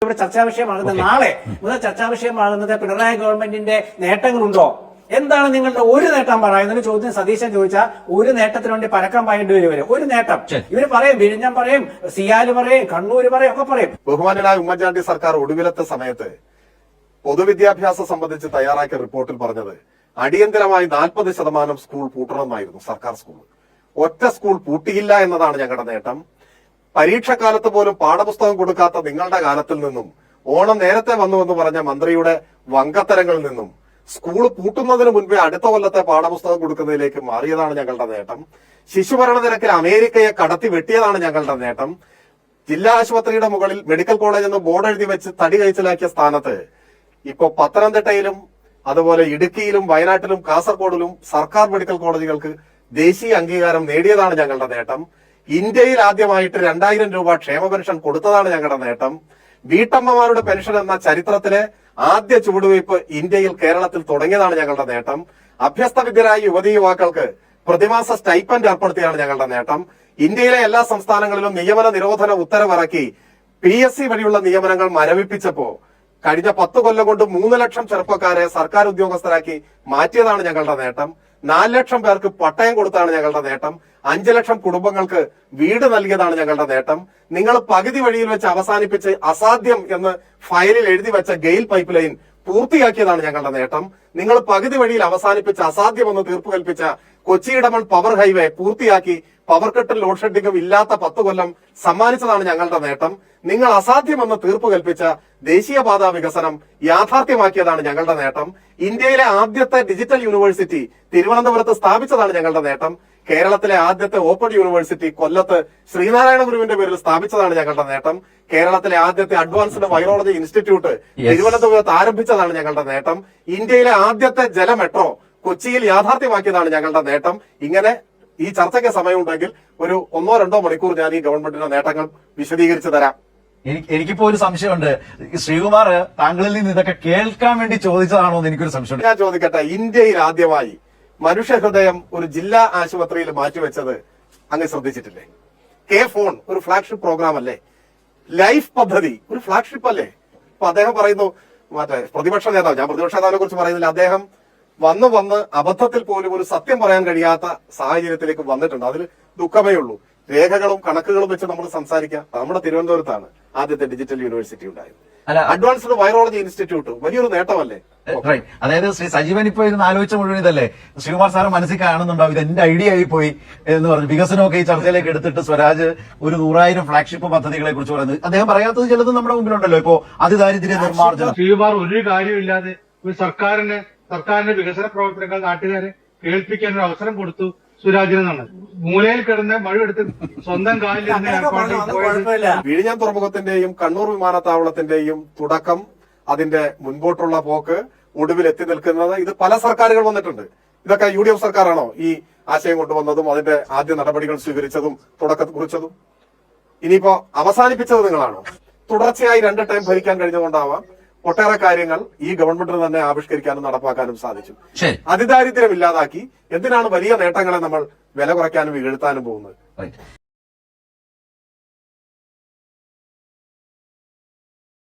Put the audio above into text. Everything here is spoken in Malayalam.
ഇവിടെ ചർച്ചാ വിഷയമാകുന്നത് നാളെ മുതൽ ചർച്ചാ വിഷയമാകുന്നത് പിണറായി ഗവൺമെന്റിന്റെ നേട്ടങ്ങളുണ്ടോ? എന്താണ് നിങ്ങളുടെ ഒരു നേട്ടം പറയുന്നതിന് ചോദ്യം സതീശൻ ചോദിച്ചാൽ ഒരു നേട്ടത്തിന് വേണ്ടി പരക്കം പായേണ്ടി വരും. ഒരു നേട്ടം ഇവര് പറയും, വിഴിഞ്ഞം പറയും, സിയാല് പറയും, കണ്ണൂര് പറയും, ഒക്കെ പറയും. ബഹുമാനായ ഉമ്മൻചാണ്ടി സർക്കാർ ഒടുവിലത്തെ സമയത്ത് പൊതുവിദ്യാഭ്യാസം സംബന്ധിച്ച് തയ്യാറാക്കിയ റിപ്പോർട്ടിൽ പറഞ്ഞത് അടിയന്തരമായി 40% സ്കൂൾ പൂട്ടണമെന്നായിരുന്നു. സർക്കാർ സ്കൂൾ ഒറ്റ സ്കൂൾ പൂട്ടിയില്ല എന്നതാണ് ഞങ്ങളുടെ നേട്ടം. പരീക്ഷക്കാലത്ത് പോലും പാഠപുസ്തകം കൊടുക്കാത്ത നിങ്ങളുടെ കാലത്തിൽ നിന്നും ഓണം നേരത്തെ വന്നുവെന്ന് പറഞ്ഞ മന്ത്രിയുടെ വങ്കത്തരങ്ങളിൽ നിന്നും സ്കൂൾ പൂട്ടുന്നതിന് മുൻപേ അടുത്ത കൊല്ലത്തെ പാഠപുസ്തകം കൊടുക്കുന്നതിലേക്ക് മാറിയതാണ് ഞങ്ങളുടെ നേട്ടം. ശിശുമരണ നിരക്കിൽ അമേരിക്കയെ കടത്തി വെട്ടിയതാണ് ഞങ്ങളുടെ നേട്ടം. ജില്ലാ ആശുപത്രിയുടെ മുകളിൽ മെഡിക്കൽ കോളേജ് എന്ന് ബോർഡ് എഴുതി വെച്ച് തടി കഴിച്ചിലാക്കിയ സ്ഥാനത്ത് ഇപ്പോ പത്തനംതിട്ടയിലും അതുപോലെ ഇടുക്കിയിലും വയനാട്ടിലും കാസർഗോഡിലും സർക്കാർ മെഡിക്കൽ കോളേജുകൾക്ക് ദേശീയ അംഗീകാരം നേടിയതാണ് ഞങ്ങളുടെ നേട്ടം. ഇന്ത്യയിൽ ആദ്യമായിട്ട് 2000 രൂപ ക്ഷേമ പെൻഷൻ കൊടുത്തതാണ് ഞങ്ങളുടെ നേട്ടം. വീട്ടമ്മമാരുടെ പെൻഷൻ എന്ന ചരിത്രത്തിലെ ആദ്യ ചുവടുവയ്പ് ഇന്ത്യയിൽ കേരളത്തിൽ തുടങ്ങിയതാണ് ഞങ്ങളുടെ നേട്ടം. അഭ്യസ്ത വിദ്യരായ യുവതീ യുവാക്കൾക്ക് പ്രതിമാസ സ്റ്റൈപ്പൻഡ് ഏർപ്പെടുത്തിയാണ് ഞങ്ങളുടെ നേട്ടം. ഇന്ത്യയിലെ എല്ലാ സംസ്ഥാനങ്ങളിലും നിയമന നിരോധന ഉത്തരവിറക്കി PSC വഴിയുള്ള നിയമനങ്ങൾ മരവിപ്പിച്ചപ്പോ കഴിഞ്ഞ 10 കൊല്ലം കൊണ്ട് 3 ലക്ഷം ചെറുപ്പക്കാരെ സർക്കാർ ഉദ്യോഗസ്ഥരാക്കി മാറ്റിയതാണ് ഞങ്ങളുടെ നേട്ടം. 4 ലക്ഷം പേർക്ക് പട്ടയം കൊടുത്താണ് ഞങ്ങളുടെ നേട്ടം. 5 ലക്ഷം കുടുംബങ്ങൾക്ക് വീട് നൽകിയതാണ് ഞങ്ങളുടെ നേട്ടം. നിങ്ങൾ പകുതി വഴിയിൽ വെച്ച് അവസാനിപ്പിച്ച് അസാധ്യം എന്ന് ഫയലിൽ എഴുതി വെച്ച ഗെയിൽ പൈപ്പ് ലൈൻ പൂർത്തിയാക്കിയതാണ് ഞങ്ങളുടെ നേട്ടം. നിങ്ങൾ പകുതി വഴിയിൽ അവസാനിപ്പിച്ച് അസാധ്യമെന്ന് തീർപ്പ് കൽപ്പിച്ച കൊച്ചി ഇടമൺ പവർ ഹൈവേ പൂർത്തിയാക്കി പവർ കട്ടും ലോഡ് ഷെഡിങ്ങും ഇല്ലാത്ത 10 കൊല്ലം സമ്മാനിച്ചതാണ് ഞങ്ങളുടെ നേട്ടം. നിങ്ങൾ അസാധ്യമെന്ന് തീർപ്പ് കൽപ്പിച്ച ദേശീയപാത വികസനം യാഥാർത്ഥ്യമാക്കിയതാണ് ഞങ്ങളുടെ നേട്ടം. ഇന്ത്യയിലെ ആദ്യത്തെ ഡിജിറ്റൽ യൂണിവേഴ്സിറ്റി തിരുവനന്തപുരത്ത് സ്ഥാപിച്ചതാണ് ഞങ്ങളുടെ നേട്ടം. കേരളത്തിലെ ആദ്യത്തെ ഓപ്പൺ യൂണിവേഴ്സിറ്റി കൊല്ലത്ത് ശ്രീനാരായണ ഗുരുവിന്റെ പേരിൽ സ്ഥാപിച്ചതാണ് ഞങ്ങളുടെ നേട്ടം. കേരളത്തിലെ ആദ്യത്തെ അഡ്വാൻസ്ഡ് വൈറോളജി ഇൻസ്റ്റിറ്റ്യൂട്ട് തിരുവനന്തപുരത്ത് ആരംഭിച്ചതാണ് ഞങ്ങളുടെ നേട്ടം. ഇന്ത്യയിലെ ആദ്യത്തെ ജല മെട്രോ കൊച്ചിയിൽ യാഥാർത്ഥ്യമാക്കിയതാണ് ഞങ്ങളുടെ നേട്ടം. ഇങ്ങനെ ഈ ചർച്ചയ്ക്ക് സമയമുണ്ടെങ്കിൽ ഒരു 1-2 മണിക്കൂർ ഞാൻ ഈ ഗവൺമെന്റിന്റെ നേട്ടങ്ങൾ വിശദീകരിച്ചു തരാം. എനിക്കിപ്പോ ഒരു സംശയമുണ്ട്. ശ്രീകുമാർ താങ്കളിൽ നിന്ന് ഇതൊക്കെ കേൾക്കാൻ വേണ്ടി ചോദിച്ചതാണോ എന്ന് എനിക്കൊരു സംശയമുണ്ട്. ഞാൻ ചോദിക്കട്ടെ, ഇന്ത്യയിൽ ആദ്യമായി മനുഷ്യഹൃദയം ഒരു ജില്ലാ ആശുപത്രിയിൽ മാറ്റിവെച്ചത് അങ്ങ് ശ്രദ്ധിച്ചിട്ടില്ലേ? ഫോൺ ഒരു ഫ്ലാഗ്ഷിപ്പ് പ്രോഗ്രാം അല്ലേ? ലൈഫ് പദ്ധതി ഒരു ഫ്ലാഗ്ഷിപ്പ് അല്ലേ? ഇപ്പൊ അദ്ദേഹം പറയുന്നു, മറ്റേ പ്രതിപക്ഷ നേതാവ്, ഞാൻ പ്രതിപക്ഷ നേതാവിനെ കുറിച്ച് പറയുന്നില്ല, അദ്ദേഹം വന്ന് അബദ്ധത്തിൽ പോലും ഒരു സത്യം പറയാൻ കഴിയാത്ത സാഹചര്യത്തിലേക്ക് വന്നിട്ടുണ്ട്. അതിൽ ദുഃഖമേ ഉള്ളൂ. രേഖകളും കണക്കുകളും വെച്ച് നമ്മൾ സംസാരിക്കാം. നമ്മുടെ തിരുവനന്തപുരത്താണ് ആദ്യത്തെ ഡിജിറ്റൽ യൂണിവേഴ്സിറ്റി ഉണ്ടായത്. അഡ്വാൻസ്ഡ് വൈറോളജി ഇൻസ്റ്റിറ്റ്യൂട്ട് വലിയൊരു നേട്ടമല്ലേ? അതായത് ശ്രീ സജീവൻ ഇപ്പൊ ഇരുന്ന് ആലോചിച്ച മുഴുവൻ ഇതല്ലേ? ശ്രീകുമാർ സാറ് മനസ്സിൽ കാണുന്നുണ്ടാവും, ഇത് എന്റെ ഐഡിയ ആയി പോയി എന്ന് പറഞ്ഞു. വികസനമൊക്കെ ഈ ചർച്ചയിലേക്ക് എടുത്തിട്ട് സ്വരാജ് ഒരു 100,000 ഫ്ലാഗ്ഷിപ്പ് പദ്ധതികളെ കുറിച്ച് പറയുന്നത് അദ്ദേഹം പറയാത്തത് ചിലത് നമ്മുടെ മുമ്പിലുണ്ടല്ലോ. ഇപ്പോ അതിദാരിദ്ര്യ നിർമ്മാർജ്ജനം. ശ്രീകുമാർ ഒരു കാര്യമില്ലാതെ ഒരു സർക്കാരിന്റെ വികസന പ്രവർത്തനങ്ങൾ നാട്ടുകാരെ കേൾപ്പിക്കാൻ ഒരു അവസരം കൊടുത്തു സുരാജിനെന്നാണ്. മൂലയിൽ കിടന്ന് മഴയെടുത്ത് സ്വന്തം കാലിൽ വിഴിഞ്ഞം തുറമുഖത്തിന്റെയും കണ്ണൂർ വിമാനത്താവളത്തിന്റെയും തുടക്കം, അതിന്റെ മുൻപോട്ടുള്ള പോക്ക്, ഒടുവിൽ എത്തി നിൽക്കുന്നത്, ഇത് പല സർക്കാരുകൾ വന്നിട്ടുണ്ട്. ഇതൊക്കെ UDF സർക്കാരാണോ ഈ ആശയം കൊണ്ടുവന്നതും അതിന്റെ ആദ്യ നടപടികൾ സ്വീകരിച്ചതും തുടക്കം കുറിച്ചതും? ഇനിയിപ്പോ അവസാനിപ്പിച്ചത് നിങ്ങളാണോ? തുടർച്ചയായി 2 ടൈം ഭരിക്കാൻ കഴിഞ്ഞുകൊണ്ടാവാം ഒട്ടേറെ കാര്യങ്ങൾ ഈ ഗവൺമെന്റിന് തന്നെ ആവിഷ്കരിക്കാനും നടപ്പാക്കാനും സാധിച്ചു. അതിദാരിദ്ര്യം ഇല്ലാതാക്കി എന്തിനാണ് വലിയ നേട്ടങ്ങളെ നമ്മൾ വില കുറയ്ക്കാനും വീഴ്ത്താനും പോകുന്നത്?